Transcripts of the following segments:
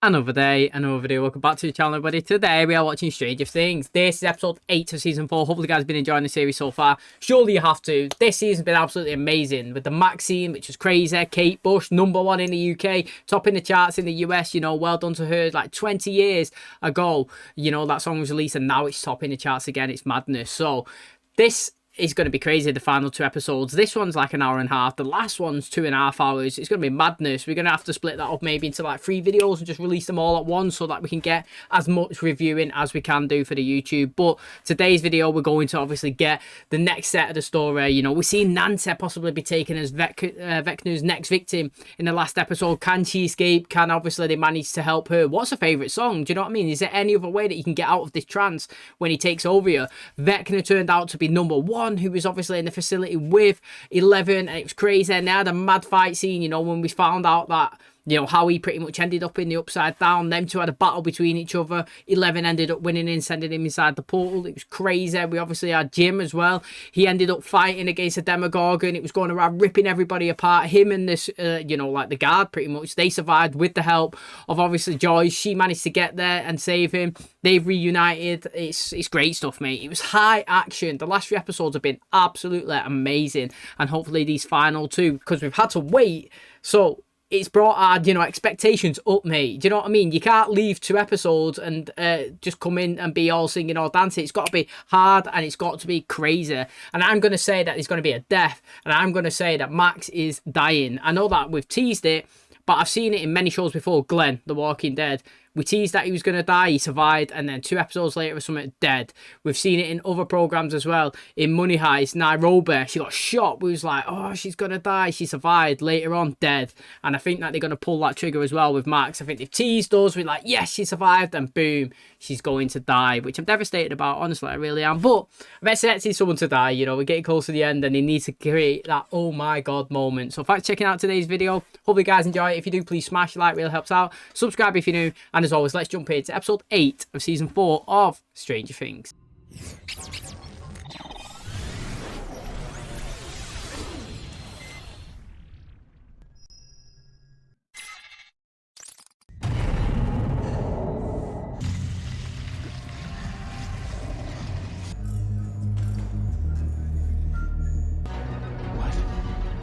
Another day, another video. Welcome back to the channel, everybody. Today we are watching Stranger Things. This is episode 8 of season 4. Hopefully you guys have been enjoying the series so far. Surely you have to. This season's been absolutely amazing with the Max scene, which was crazy. Kate Bush, #1 in the UK, topping the charts in the US. You know, well done to her. Like 20 years ago, you know, that song was released and now it's topping the charts again. It's madness. So this is going to be crazy, the final 2 episodes. This one's like an hour and a half. The last one's 2.5 hours. It's going to be madness. We're going to have to split that up maybe into like 3 videos and just release them all at once so that we can get as much reviewing as we can do for the YouTube. But today's video, we're going to obviously get the next set of the story. You know, we're seeing Nancy possibly be taken as VECNA's next victim in the last episode. Can she escape? Can obviously they manage to help her? What's her favourite song? Do you know what I mean? Is there any other way that you can get out of this trance when he takes over you? VECNA turned out to be #1, who was obviously in the facility with 11, and it was crazy. And they had a mad fight scene, you know, when we found out that, you know, how he pretty much ended up in the Upside Down. Them two had a battle between each other. 11 ended up winning and sending him inside the portal. It was crazy. We obviously had Jim as well. He ended up fighting against a Demogorgon. It was going around ripping everybody apart. Him and this, you know, like the guard pretty much. They survived with the help of obviously Joyce. She managed to get there and save him. They've reunited. It's great stuff, mate. It was high action. The last 3 episodes have been absolutely amazing. And hopefully these final 2, because we've had to wait. So it's brought our, you know, expectations up, mate. Do you know what I mean? You can't leave 2 episodes and just come in and be all singing or dancing. It's got to be hard and it's got to be crazy. And I'm going to say that there's going to be a death. And I'm going to say that Max is dying. I know that we've teased it, but I've seen it in many shows before. Glenn, The Walking Dead. We teased that he was going to die, he survived, and then 2 episodes later, was something dead. We've seen it in other programs as well. In Money Heist, Nairobi, she got shot. We was like, oh, she's going to die. She survived. Later on, dead. And I think that they're going to pull that trigger as well with Max. I think they've teased us. We're like, yes, she survived, and boom, she's going to die, which I'm devastated about, honestly, I really am. But I'm expecting someone to die, you know, we're getting close to the end, and they need to create that, oh my God, moment. So thanks for checking out today's video. Hope you guys enjoy it. If you do, please smash the like, really helps out. Subscribe if you're new, and as always, let's jump into episode 8 of season 4 of Stranger Things. What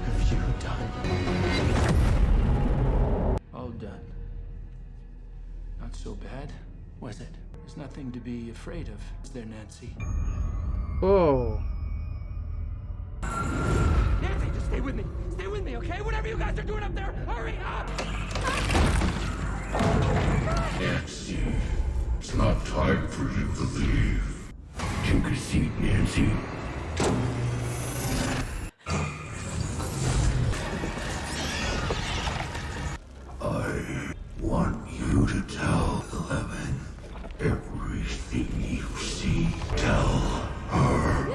have you done? All done. Not so bad, was it? There's nothing to be afraid of, is there, Nancy? Oh. Nancy, just stay with me! Stay with me, okay? Whatever you guys are doing up there, hurry up! Nancy, it's not time for you to leave. Take a seat, Nancy. I want you to tell 11 everything you see. Tell her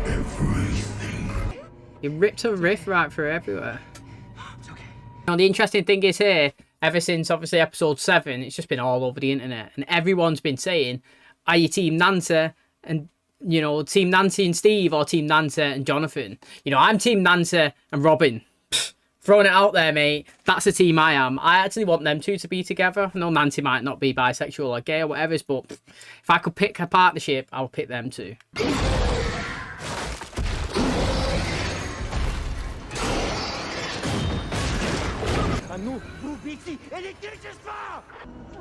everything. He ripped a riff right through everywhere. It's okay. Now, the interesting thing is here, ever since obviously episode 7, it's just been all over the internet, and everyone's been saying, are you team Nancy and, you know, team Nancy and Steve, or team Nancy and Jonathan? You know, I'm team Nancy and Robin. Throwing it out there, mate. That's the team I am. I actually want them 2 to be together. I know Nancy might not be bisexual or gay or whatever, but if I could pick a partnership, I would pick them 2.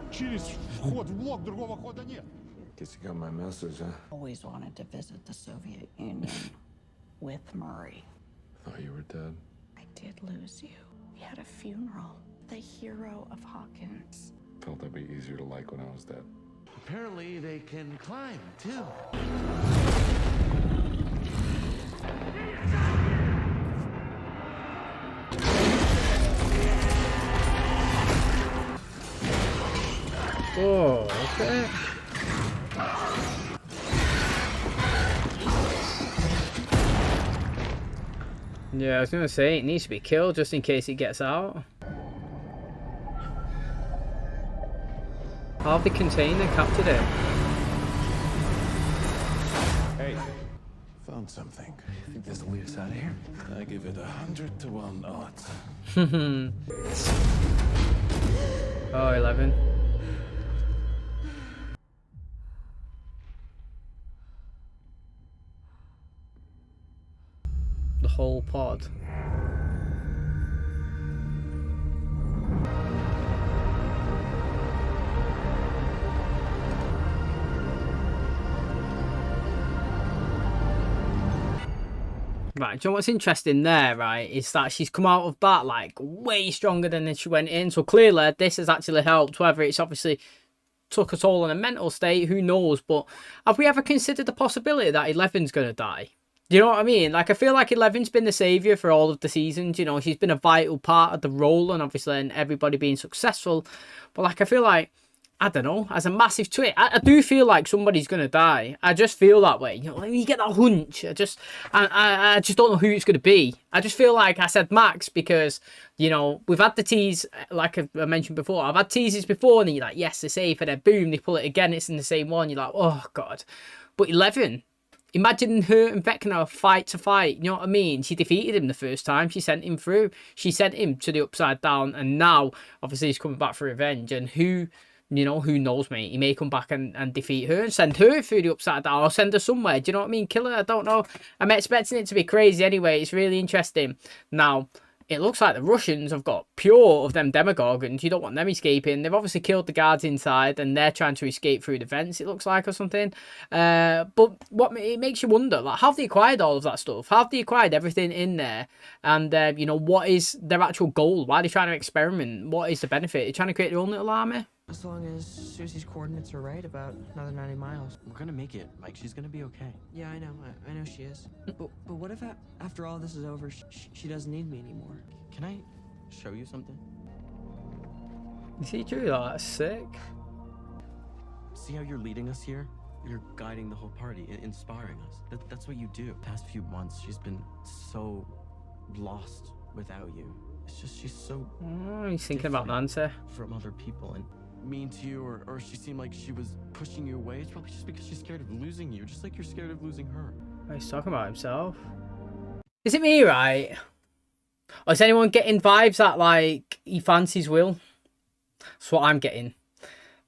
Через вход в блок, другого хода нет. Guess you got my message, huh? Always wanted to visit the Soviet Union with Murray. Thought you were dead. I did lose you. We had a funeral. The hero of Hawkins. Felt that'd be easier to like when I was dead. Apparently they can climb, too. Oh, okay. Yeah, I was gonna say, it needs to be killed just in case it gets out. How have they contained and captured it? Hey, found something. You think this will lead us out of here? I give it 100 to 1 odds. Oh, 11. The whole pod. Right, do you know what's interesting there, right, is that she's come out of that, like, way stronger than she went in. So clearly, this has actually helped, whether it's obviously took a toll on a mental state, who knows. But have we ever considered the possibility that 11's going to die? Do you know what I mean? Like, I feel like 11's been the saviour for all of the seasons. You know, she's been a vital part of the role and obviously and everybody being successful. But, like, I feel like, I don't know, as a massive twit, I do feel like somebody's going to die. I just feel that way. You know, when you get that hunch, I just don't know who it's going to be. I just feel like I said Max because, you know, we've had the tease, like I mentioned before. I've had teases before and you're like, yes, they're safe. And then boom, they pull it again. It's in the same one. You're like, oh, God. But 11... imagine her and Vecna fight to fight. You know what I mean? She defeated him the first time. She sent him through. She sent him to the Upside Down. And now, obviously, he's coming back for revenge. And who knows, mate? He may come back and defeat her and send her through the Upside Down or send her somewhere. Do you know what I mean? Kill her? I don't know. I'm expecting it to be crazy anyway. It's really interesting. Now, it looks like the Russians have got pure of them Demogorgons. You don't want them escaping. They've obviously killed the guards inside and they're trying to escape through the vents, it looks like, or something. But it makes you wonder, like, how have they acquired all of that stuff? How have they acquired everything in there? And, you know, what is their actual goal? Why are they trying to experiment? What is the benefit? They're trying to create their own little army? As long as Susie's coordinates are right about another 90 miles. We're gonna make it, Mike. She's gonna be okay. Yeah, I know. I know she is. But what if after all this is over, she doesn't need me anymore? Can I show you something? You see, Drew, that's sick. See how you're leading us here? You're guiding the whole party, inspiring us. That's what you do. Past few months, she's been so lost without you. It's just she's so. Oh, he's thinking about Nancy. From other people and mean to you, or she seemed like she was pushing you away. It's probably just because she's scared of losing you, just like you're scared of losing her. Oh, he's talking about himself. Is it me, right? Or is anyone getting vibes that, like, he fancies Will? That's what I'm getting.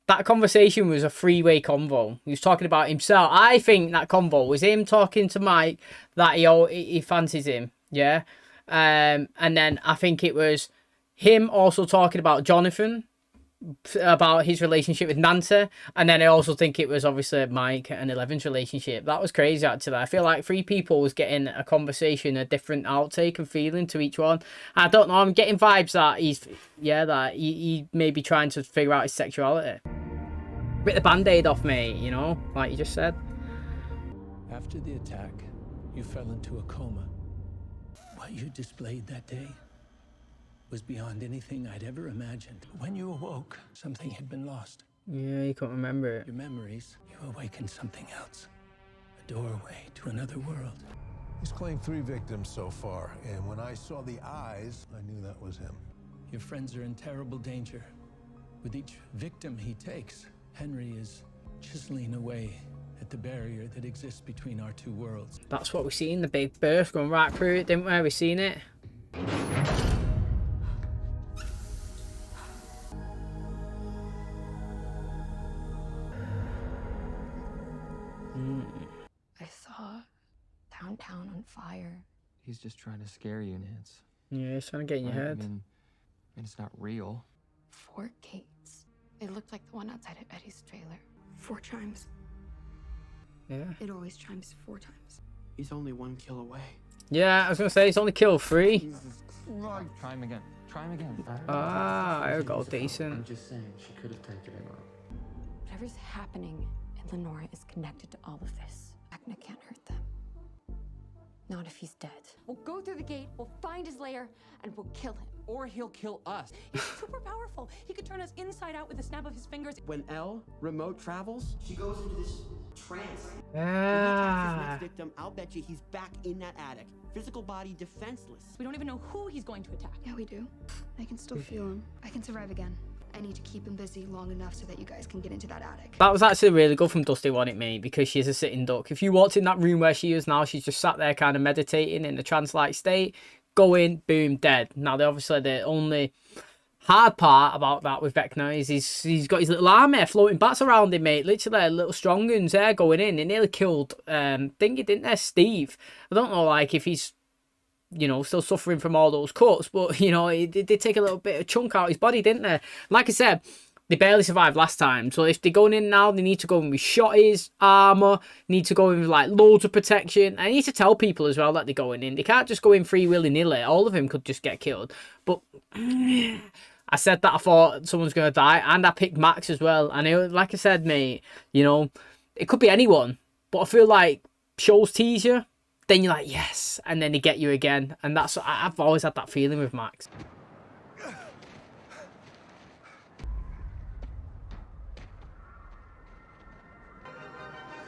That conversation was a three-way convo. He was talking about himself. I think that convo was him talking to Mike that he fancies him, yeah? And then I think it was him also talking about Jonathan, about his relationship with Nancy, and then I also think it was obviously Mike and 11's relationship. That was crazy, actually. I feel like three people was getting a conversation, a different outtake and feeling to each one. I don't know, I'm getting vibes that he may be trying to figure out his sexuality. Rip the band-aid off, mate, you know, like you just said. After the attack, you fell into a coma. What you displayed that day was beyond anything I'd ever imagined. When you awoke, something had been lost. Yeah, you can't remember it. Your memories, you awakened something else. A doorway to another world. He's claimed 3 victims so far, and when I saw the eyes, I knew that was him. Your friends are in terrible danger. With each victim he takes, Henry is chiseling away at the barrier that exists between our two worlds. That's what we seen, the big burst going right through it, didn't we? We seen it. I saw downtown on fire. He's just trying to scare you, Nance. Yeah, he's trying to get in your head. I mean, it's not real. 4 gates. It looked like the one outside of Eddie's trailer. 4 chimes. Yeah. It always chimes 4 times. He's only 1 kill away. Yeah, I was gonna say he's only killed 3. Try him again. Try him again. Ah, I go I'm decent. just saying, she could have taken him out. Whatever's happening in Lenora is connected to all of this. VECNA can't hurt them. Not if he's dead. We'll go through the gate, we'll find his lair, and we'll kill him. Or he'll kill us. He's super powerful. He could turn us inside out with a snap of his fingers. When Elle remote travels, she goes into this trance. Ah. Next victim, I'll bet you he's back in that attic. Physical body defenseless. We don't even know who he's going to attack. Yeah, we do. I can still feel him. I can survive again. I need to keep him busy long enough so that you guys can get into that attic. That was actually really good from Dusty, wasn't it, mate? Because she's a sitting duck. If you walked in that room where she is now, she's just sat there kind of meditating in a trance-like state. Go in, boom, dead. Now, they're only hard part about that with VECNA is he's got his little army floating bats around him, mate. Literally, little strong uns there going in. They nearly killed Thingy, didn't they? Steve. I don't know, like, if he's, you know, still suffering from all those cuts, but, you know, they did take a little bit of chunk out of his body, didn't they? Like I said, they barely survived last time, so if they're going in now, they need to go in with shotties, armour, need to go in with, like, loads of protection. I need to tell people as well that they're going in. They can't just go in free willy-nilly. All of them could just get killed. But I said that I thought someone's going to die, and I picked Max as well. And like I said, mate, you know, it could be anyone, but I feel like shows tease you, then you're like, yes, and then they get you again. And that's, I've always had that feeling with Max.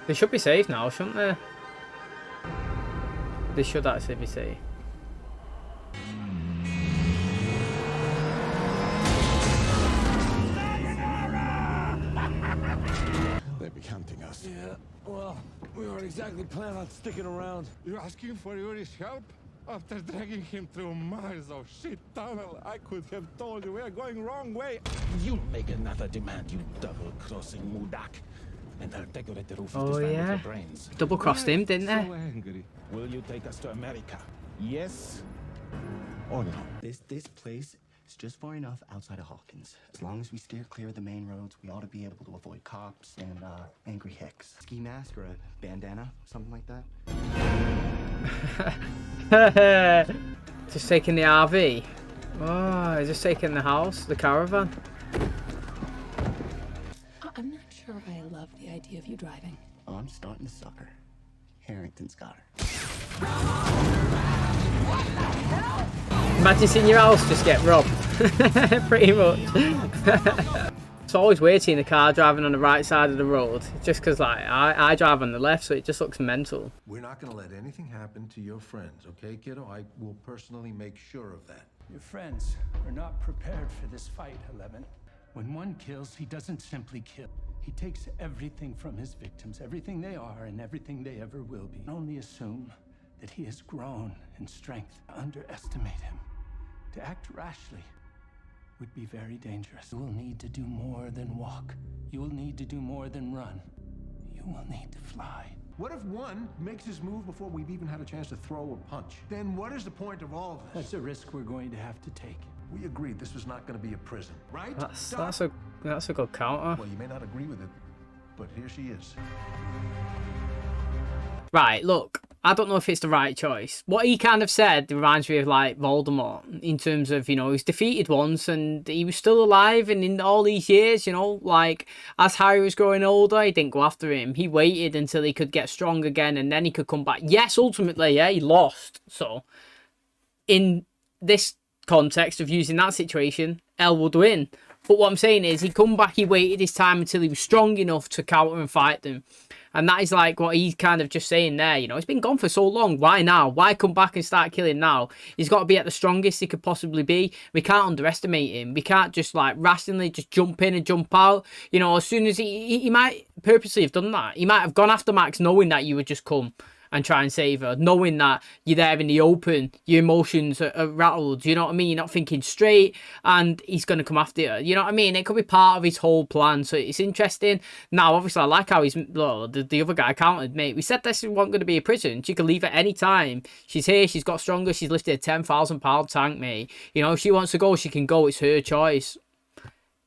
They should be safe now, shouldn't they? They should actually be safe. They'd be hunting us. Yeah, well, we weren't exactly planning on sticking around. You're asking for Yuri's help? After dragging him through miles of shit tunnel, I could have told you we're going wrong way. You make another demand, you double-crossing Mudak. And I'll decorate the roof of Oh, this van with yeah. your brains. Double-crossed him, didn't they? So angry. Will you take us to America? Yes or no? This place is just far enough outside of Hawkins. As long as we steer clear of the main roads, we ought to be able to avoid cops and angry hicks. Ski mask or a bandana, something like that. Just taking the RV. Oh, just taking the house, the caravan. I'm not sure I love the idea of you driving. Oh, I'm starting to suck her. Harrington's got her. Imagine seeing your house just get robbed. Pretty much. It's always weird seeing a car driving on the right side of the road, just because, like, I drive on the left, so it just looks mental. We're not going to let anything happen to your friends, okay, kiddo? I will personally make sure of that. Your friends are not prepared for this fight, 11. When one kills, he doesn't simply kill. He takes everything from his victims, everything they are and everything they ever will be. Only assume that he has grown in strength. Underestimate him. To act rashly would be very dangerous. You will need to do more than walk. You will need to do more than run. You will need to fly. What if one makes his move before we've even had a chance to throw a punch? Then what is the point of all of this? That's a risk we're going to have to take. We agreed this was not going to be a prison, right? That's a good counter. Well, you may not agree with it, but here she is. Right, look, I don't know if it's the right choice. What he kind of said reminds me of, like, Voldemort, in terms of, you know, he's defeated once and he was still alive, and in all these years, you know, like, as Harry was growing older, he didn't go after him. He waited until he could get strong again, and then he could come back. Yes, ultimately, yeah, he lost. So, in this context of using that situation, Elle would win. But what I'm saying is, he come back, he waited his time until he was strong enough to counter and fight them. And that is like what he's kind of just saying there, you know. He's been gone for so long. Why now? Why come back and start killing now? He's got to be at the strongest he could possibly be. We can't underestimate him. We can't just, like, rationally just jump in and jump out. You know, as soon as he might purposely have done that. He might have gone after Max knowing that you would just come and try and save her, knowing that you're there in the open, your emotions are rattled, you know what I mean? You're not thinking straight, and he's going to come after you, you know what I mean? It could be part of his whole plan, so it's interesting. Now, obviously, I like how the other guy countered, mate. We said this wasn't going to be a prison. She could leave at any time. She's here, she's got stronger, she's lifted a 10,000 pound tank, mate. You know, if she wants to go, she can go. It's her choice.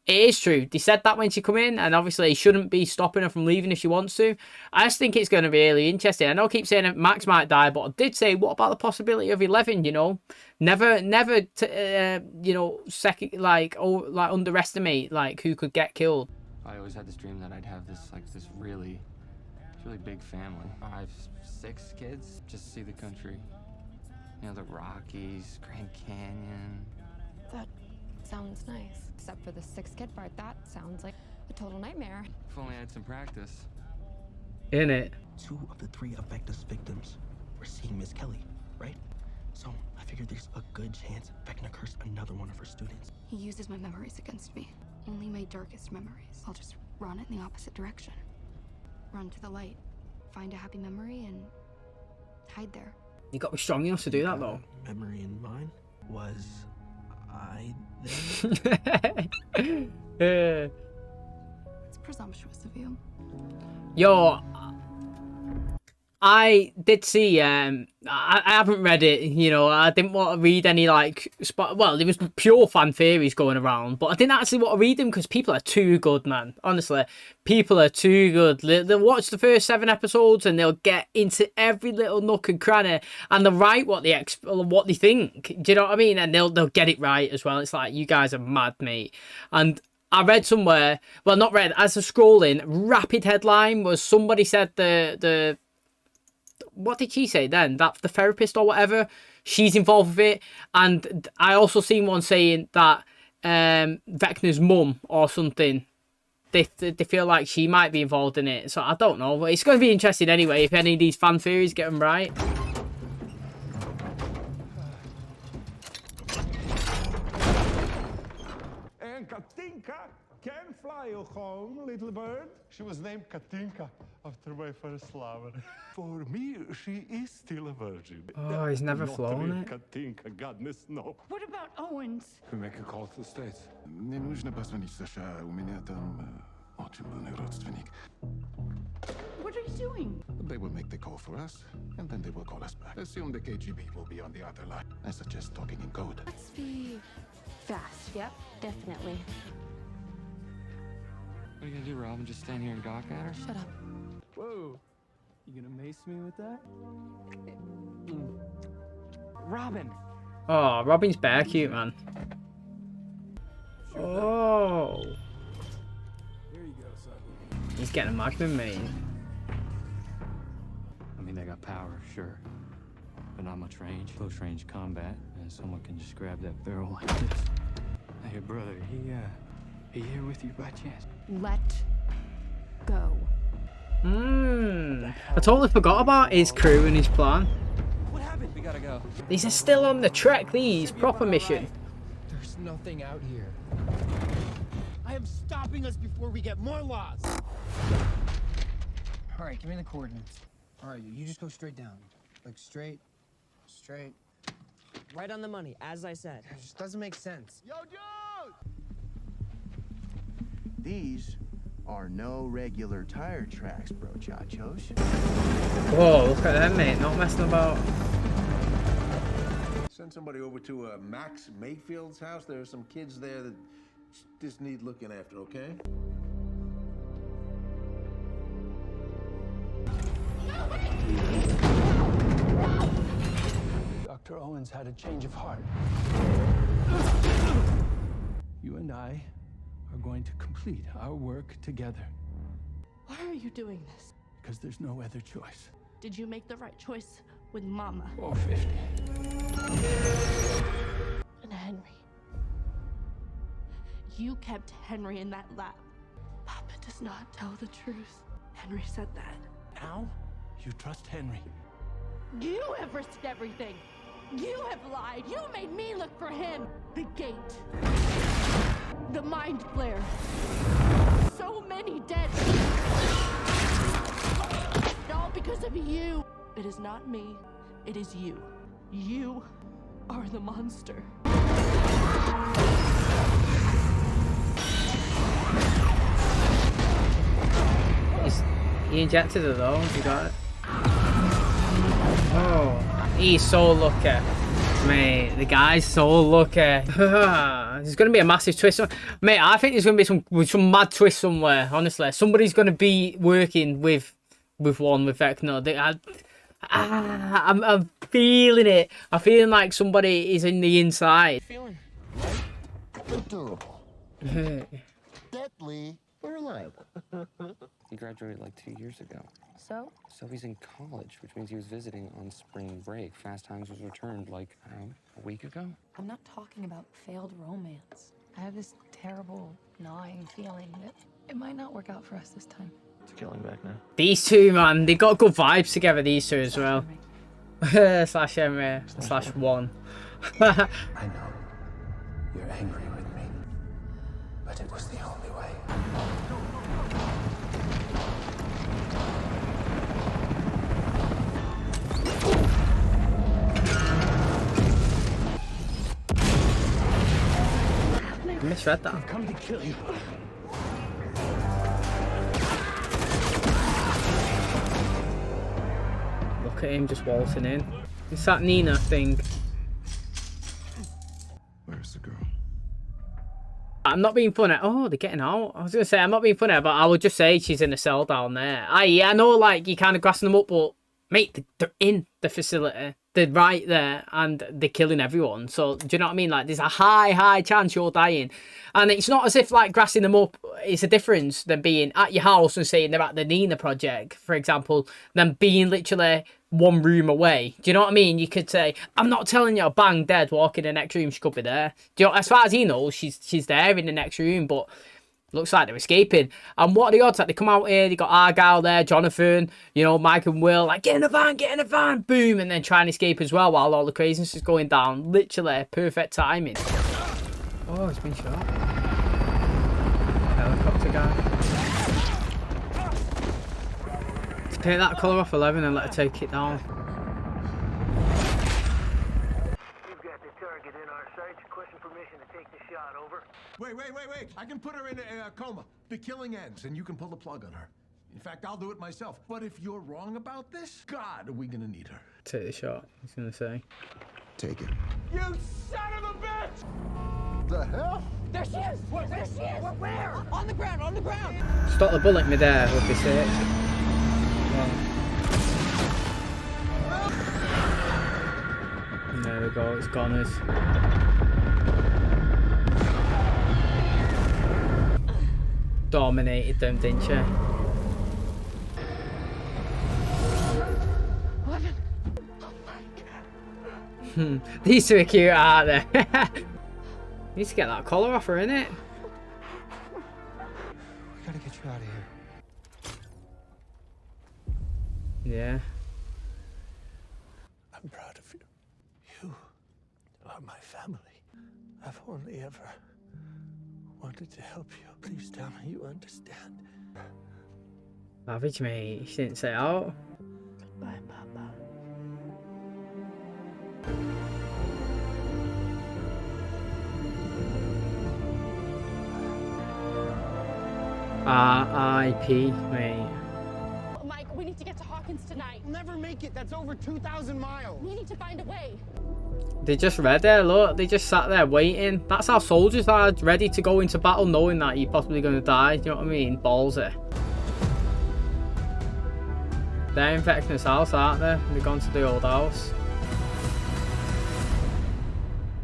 It is true. They said that when she come in, and obviously he shouldn't be stopping her from leaving if she wants to. I just think it's going to be really interesting. I know I keep saying that Max might die, but I did say, what about the possibility of 11, you know? Never, you know, underestimate, like, who could get killed. I always had this dream that I'd have this really big family. I have 6 kids, just see the country. You know, the Rockies, Grand Canyon. That sounds nice. Except for the 6th kid part, that sounds like a total nightmare. If only I had some practice. In it. 2 of the 3 Effectus victims were seeing Miss Kelly, right? So I figured there's a good chance VECNA cursed another one of her students. He uses my memories against me. Only my darkest memories. I'll just run it in the opposite direction. Run to the light. Find a happy memory and hide there. You got to be strong enough to do that, though. Memory in mine was I It's presumptuous of you. Yo, I did see, I haven't read it, you know, I didn't want to read any, like, well, there was pure fan theories going around, but I didn't actually want to read them because people are too good, man. Honestly, people are too good. They'll watch the first 7 episodes and they'll get into every little nook and cranny and they'll write what they think. Do you know what I mean? And they'll get it right as well. It's like, you guys are mad, mate. And I read somewhere, well, not read, as a scrolling, rapid headline was somebody said the what did she say then? That the therapist or whatever, she's involved with it. And I also seen one saying that VECNA's mum or something, they feel like she might be involved in it. So I don't know. But it's going to be interesting anyway if any of these fan theories get them right. And Katinka can fly you home, little bird. She was named Katinka after my first lover. For me, she is still a virgin. Oh, he's never Not flown real it. Katinka, goodness no. What about Owens? We make a call to the States. Не нужно позвонить в США. У меня там очень умный родственник. What are you doing? They will make the call for us, and then they will call us back. Assume the KGB will be on the other line. I suggest talking in code. Let's be fast. Yep, definitely. What are you gonna do, Robin? Just stand here and gawk at her? Shut up. Whoa. You gonna mace me with that? Robin! Oh, Robin's bare cute, man. Oh. Here you go, son. He's getting a magnum, mate. I mean, they got power, sure, but not much range. Close range combat, and someone can just grab that barrel like this. Hey, brother, he here with you by chance? Let go. I totally forgot about his crew and his plan. What happened? We gotta go. These are still on the trek, these. Proper mission. There's nothing out here. I am stopping us before we get more lost. All right, give me the coordinates. All right, you just go straight down. Like straight. Right on the money, as I said. It just doesn't make sense. Yo, dude! These are no regular tire tracks, bro, chachos. Whoa, look at them, mate. Not messing about. Send somebody over to Max Mayfield's house. There are some kids there that just need looking after, okay? Dr. Owens had a change of heart. You and I are going to complete our work together Why are you doing this? because there's no other choice. Did you make the right choice with Mama 450. and Henry? You kept Henry in that lab. Papa does not tell the truth. Henry said that. Now, you trust Henry. You have risked everything. You have lied. You made me look for him. The gate. The mind flare. So many dead. All because of you. It is not me. It is you. You are the monster. He injected it though. You got it. Oh, he's so lucky. Mate, the guy's so lucky. There's going to be a massive twist. Mate, I think there's going to be some mad twist somewhere, honestly. Somebody's going to be working with VECNA. I'm feeling it. I'm feeling like somebody is in the inside. Feeling durable. Deadly, but reliable. He graduated like 2 years ago. So? So he's in college, which means he was visiting on spring break. Fast Times was returned like, I don't know, a week ago? I'm not talking about failed romance. I have this terrible, gnawing feeling that it might not work out for us this time. It's killing back now. These two, man, they got good vibes together, these two as well. Slash Henry, slash one. I know you're angry with me, but it was the only way. shred that. I've come to kill you. Look at him just waltzing in. It's that Nina thing. Where's the girl? I'm not being funny. Oh, they're getting out. I was going to say, I'm not being funny, but I would just say she's in a cell down there. I know, like, you're kind of grassing them up, but, mate, they're in the facility. They're right there, and they're killing everyone. So, do you know what I mean? Like, there's a high chance you're dying. And it's not as if, like, grassing them up is a difference than being at your house and saying they're at the Nina project, for example, than being literally one room away. Do you know what I mean? You could say, I'm not telling you, bang, dead, walk in the next room, she could be there. Do you know, as far as he knows, she's there in the next room, but looks like they're escaping. And what are the odds that they come out here, they got Argyle there, Jonathan, you know, Mike and Will, like, get in the van, boom, and then try and escape as well while all the craziness is going down. Literally, perfect timing. Oh, he's been shot. Helicopter guy. Take that colour off 11 and let her take it down. We've got the target in our sights. Question permission to take the shot, over. Wait. I can put her in a coma. The killing ends, and you can pull the plug on her. In fact, I'll do it myself. But if you're wrong about this, God, are we gonna need her? Take the shot, he's gonna say. Take it. You son of a bitch! The hell? There she is! There she is! Where? On the ground, on the ground! Stop the bullet midair would be sick. There we go, it's goners. Dominated them, didn't you? These two are cute, aren't they? Need to get that collar off her, innit? We gotta get you out of here. Yeah. I'm proud of you. You are my family. I've only ever wanted to help you. Please tell me you understand. Savage, mate. She didn't say out. Goodbye, Papa. R.I.P. mate. Mike, we need to get to Hawkins tonight. We'll never make it. That's over 2,000 miles. We need to find a way. They just read there, look. They just sat there waiting. That's how soldiers are, ready to go into battle knowing that you're possibly going to die. Do you know what I mean? Ballsy. They're in VECNA's house, aren't they? They've gone to the old house.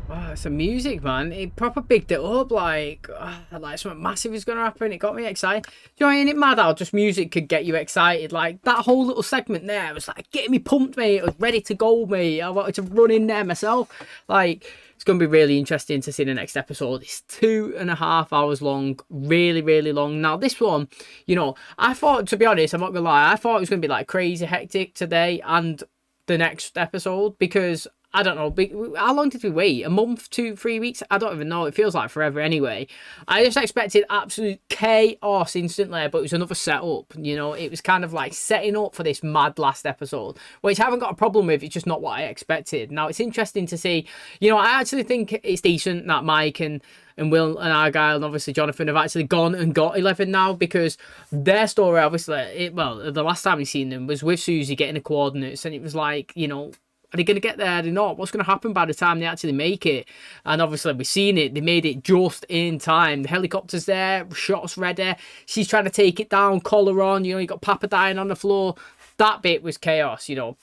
Wow, it's the music, man. It proper bigged it up, like something massive is going to happen. It got me excited. Do you know, ain't it mad how just music could get you excited? Like, that whole little segment there was like getting me pumped, mate. It was ready to go, mate. I wanted to run in there myself. Like, it's going to be really interesting to see the next episode. It's 2.5 hours long. Really, really long. Now, this one, you know, I thought, to be honest, I'm not going to lie, I thought it was going to be like crazy hectic today and the next episode, because I don't know, how long did we wait? A month, 2-3 weeks? I don't even know. It feels like forever anyway. I just expected absolute chaos instantly, but it was another setup. You know, it was kind of like setting up for this mad last episode, which I haven't got a problem with. It's just not what I expected. Now, it's interesting to see. You know, I actually think it's decent that Mike and Will and Argyle and obviously Jonathan have actually gone and got 11 now, because their story, obviously, the last time we seen them was with Susie getting the coordinates, and it was like, you know, are they going to get there? Are they not? What's going to happen by the time they actually make it? And obviously, we've seen it. They made it just in time. The helicopter's there. Shots ready. She's trying to take it down. Collar on. You know, you got Papa dying on the floor. That bit was chaos, you know.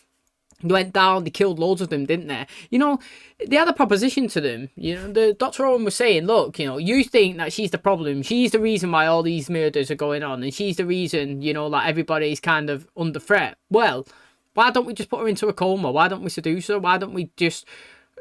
They went down. They killed loads of them, didn't they? You know, they had a proposition to them. You know, the Dr. Owen was saying, look, you know, you think that she's the problem. She's the reason why all these murders are going on. And she's the reason, you know, like everybody's kind of under threat. Well, why don't we just put her into a coma? Why don't we seduce her? Why don't we just,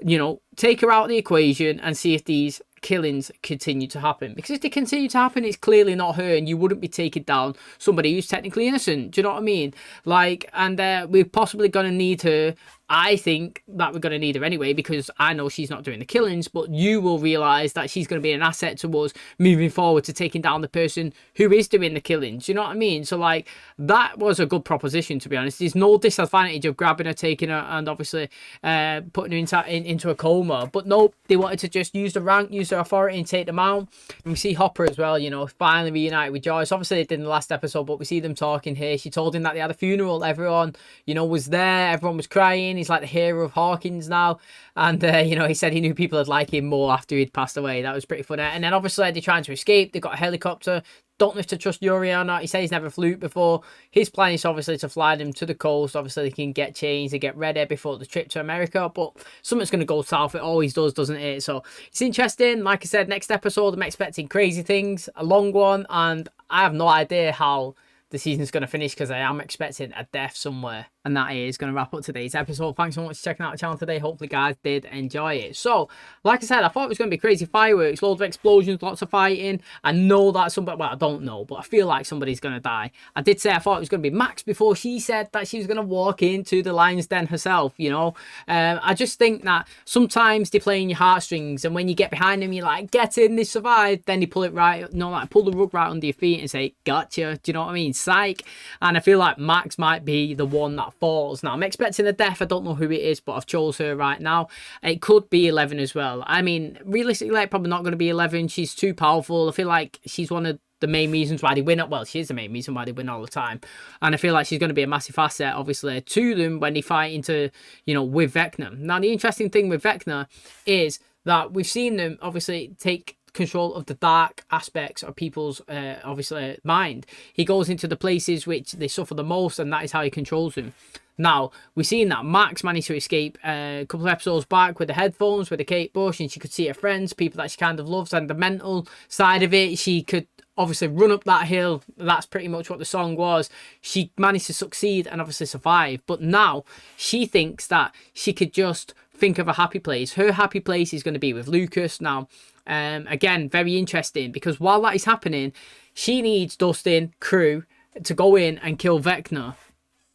you know, take her out of the equation and see if these killings continue to happen? Because if they continue to happen, it's clearly not her, and you wouldn't be taking down somebody who's technically innocent. Do you know what I mean? Like, and we're possibly going to need her. I think that we're going to need her anyway, because I know she's not doing the killings, but you will realise that she's going to be an asset to us moving forward to taking down the person who is doing the killings. You know what I mean? So, like, that was a good proposition, to be honest. There's no disadvantage of grabbing her, taking her, and obviously putting her into a coma. But no, they wanted to just use the rank, use her authority and take them out. And we see Hopper as well, you know, finally reunited with Joyce. Obviously they did in the last episode, but we see them talking here. She told him that they had a funeral. Everyone, you know, was there. Everyone was crying. He's like the hero of Hawkins now. And, you know, he said he knew people would like him more after he'd passed away. That was pretty funny. And then obviously they're trying to escape. They got a helicopter. Don't know if to trust Yuri or not. He said he's never flew before. His plan is obviously to fly them to the coast. Obviously, they can get changed, they get ready before the trip to America. But something's going to go south. It always does, doesn't it? So it's interesting. Like I said, next episode, I'm expecting crazy things. A long one. And I have no idea how the season's going to finish because I am expecting a death somewhere. And that is going to wrap up today's episode. Thanks so much for checking out the channel today. Hopefully, guys did enjoy it. So, like I said, I thought it was going to be crazy fireworks, loads of explosions, lots of fighting. I know that somebody, well, I don't know, but I feel like somebody's going to die. I did say I thought it was going to be Max before she said that she was going to walk into the lion's den herself, you know. I just think that sometimes they play in your heartstrings, and when you get behind them, you're like, get in, they survived. Then they pull it right, no, like pull the rug right under your feet and say, gotcha. Do you know what I mean? Psych. And I feel like Max might be the one that falls. Now, I'm expecting a death. I don't know who it is, but I've chose her right now. It could be 11 as well. I mean, realistically, like, probably not going to be 11. She's too powerful. I feel like she's one of the main reasons why they win. Well, she is the main reason why they win all the time. And I feel like she's going to be a massive asset, obviously, to them when they fight into, you know, with VECNA. Now, the interesting thing with VECNA is that we've seen them, obviously, take control of the dark aspects of people's obviously mind. He goes into the places which they suffer the most, and that is how he controls them. Now, we've seen that Max managed to escape a couple of episodes back with the headphones, with the Kate Bush, and she could see her friends, people that she kind of loves, and the mental side of it, she could obviously run up that hill. That's pretty much what the song was. She managed to succeed and obviously survive, but now she thinks that she could just think of a happy place. Her happy place is going to be with Lucas. Now, again, very interesting, because while that is happening, she needs Dustin, crew, to go in and kill VECNA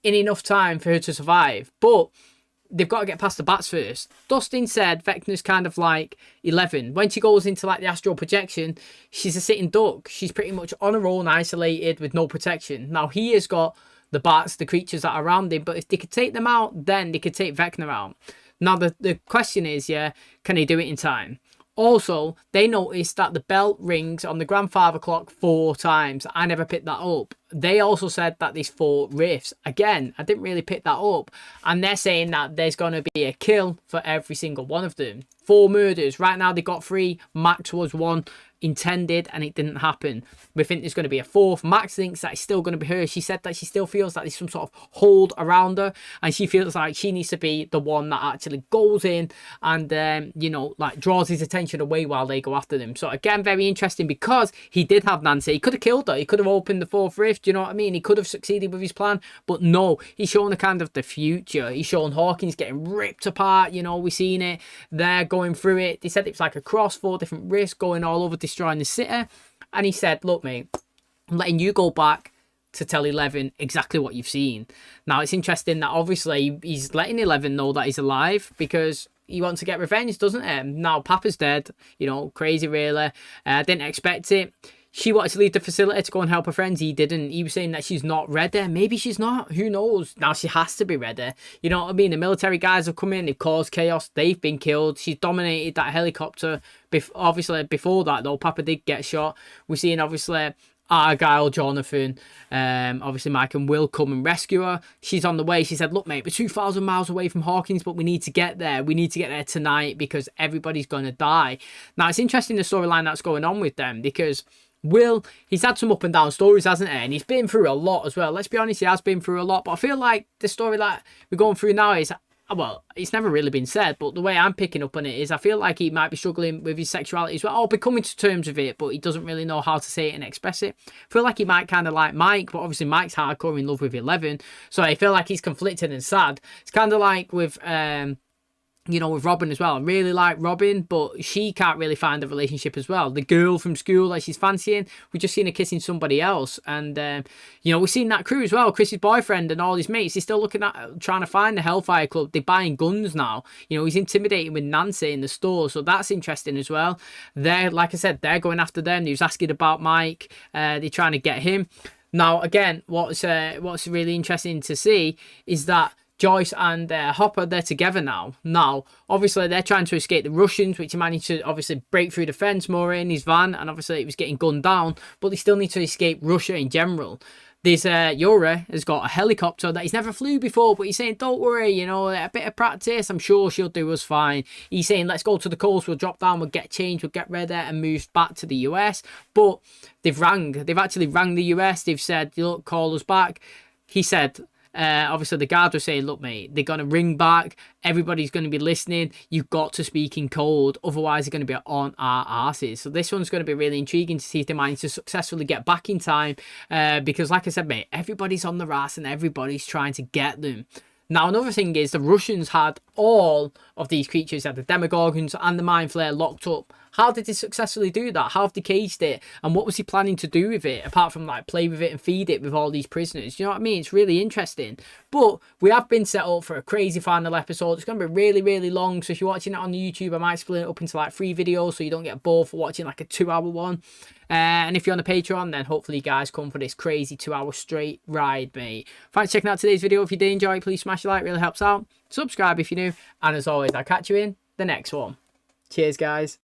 in enough time for her to survive. But they've got to get past the bats first. Dustin said VECNA's kind of like 11. When she goes into like the astral projection, she's a sitting duck. She's pretty much on her own, isolated, with no protection. Now, he has got the bats, the creatures that are around him, but if they could take them out, then they could take VECNA out. Now, the question is, yeah, can they do it in time? Also, they noticed that the bell rings on the grandfather clock 4 times. I never picked that up. They also said that there's 4 rifts. Again, I didn't really pick that up. And they're saying that there's going to be a kill for every single one of them. 4 murders. Right now, they got 3. Max was 1 intended, and it didn't happen. We think there's going to be a 4th. Max thinks that it's still going to be her. She said that she still feels that there's some sort of hold around her, and she feels like she needs to be the one that actually goes in and, you know, like draws his attention away while they go after them. So again, very interesting, because he did have Nancy. He could have killed her. He could have opened the 4th rift. You know what I mean? He could have succeeded with his plan, but no, he's shown a kind of the future. He's shown Hawkins getting ripped apart. You know, we've seen it. They're going through it. They said it was like a cross, 4 different rifts going all over, destroying the city. And he said, look, mate, I'm letting you go back to tell 11 exactly what you've seen. Now, it's interesting that obviously he's letting 11 know that he's alive, because he wants to get revenge, doesn't he? Now, Papa's dead. You know, crazy, really. Didn't expect it. She wanted to leave the facility to go and help her friends. He didn't. He was saying that she's not ready. Maybe she's not. Who knows? Now she has to be ready. You know what I mean? The military guys have come in. They've caused chaos. They've been killed. She's dominated that helicopter. Obviously, before that, though, Papa did get shot. We're seeing, obviously, Argyle, Jonathan, obviously Mike and Will come and rescue her. She's on the way. She said, look, mate, we're 2,000 miles away from Hawkins, but we need to get there. We need to get there tonight because everybody's going to die. Now, it's interesting the storyline that's going on with them, because Will, he's had some up and down stories, hasn't he? And he's been through a lot as well. Let's be honest, he has been through a lot. But I feel like the story that we're going through now is, well, it's never really been said, but the way I'm picking up on it is I feel like he might be struggling with his sexuality as well, or be coming to terms with it, but he doesn't really know how to say it and express it. I feel like he might kind of like Mike, but obviously Mike's hardcore in love with 11, so I feel like he's conflicted and sad. It's kind of like with you know, with Robin as well. I really like Robin, but she can't really find a relationship as well. The girl from school that she's fancying, we've just seen her kissing somebody else. And, you know, we've seen that crew as well. Chris's boyfriend and all his mates, they're still looking at trying to find the Hellfire Club. They're buying guns now. You know, he's intimidating with Nancy in the store, so that's interesting as well. They're, like I said, they're going after them. He was asking about Mike. They're trying to get him. Now, again, what's really interesting to see is that Joyce and Hopper, they're together now. Now, obviously, they're trying to escape the Russians, which he managed to obviously break through the fence more in his van, and obviously it was getting gunned down, but they still need to escape Russia in general. This Yuri has got a helicopter that he's never flew before, but he's saying, don't worry, you know, a bit of practice, I'm sure she'll do us fine. He's saying, let's go to the coast, we'll drop down, we'll get changed, we'll get ready and move back to the US. But they've actually rang the US, they've said, look, call us back. He said, obviously the guards were saying, look mate, they're going to ring back, everybody's going to be listening, you've got to speak in code, otherwise they're going to be on our asses. So this one's going to be really intriguing to see if they manage to successfully get back in time, because like I said mate, everybody's on their ass and everybody's trying to get them. Now, another thing is the Russians had all of these creatures, had the Demogorgons and the Mind Flayer locked up. How did they successfully do that? How have they caged it? And what was he planning to do with it, apart from like play with it and feed it with all these prisoners? You know what I mean? It's really interesting. But we have been set up for a crazy final episode. It's going to be really, really long. So if you're watching it on the YouTube, I might split it up into like 3 videos so you don't get bored for watching like a 2-hour one. And if you're on the Patreon, then hopefully you guys come for this crazy 2-hour straight ride, mate. Thanks for checking out today's video. If you did enjoy it, please smash a like. It really helps out. Subscribe if you're new. And as always, I'll catch you in the next one. Cheers, guys.